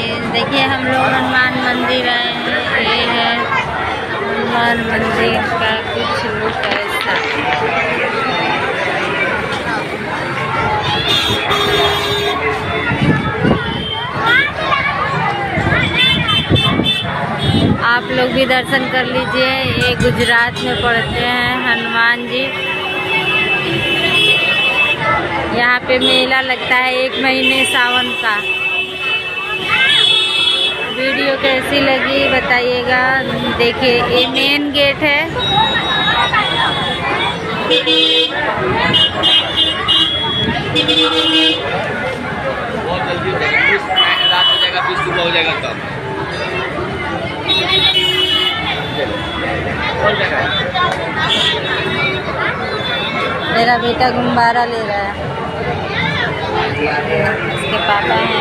Guys, देखिए हम लोग हनुमान मंदिर आए हैं। ये है हनुमान मंदिर का कुछ लुक ऐसा। आप लोग भी दर्शन कर लीजिए। ये गुजरात में पड़ते हैं हनुमान जी। यहाँ पे मेला लगता है 1 महीने सावन का। वीडियो कैसी लगी बताइएगा। देखिए ये मेन गेट है। बहुत जल्दी हो जाएगा, रात हो जाएगा, 20 सुबह हो जाएगा तब। मेरा बेटा गुब्बारा ले रहा है। इसके पापा हैं।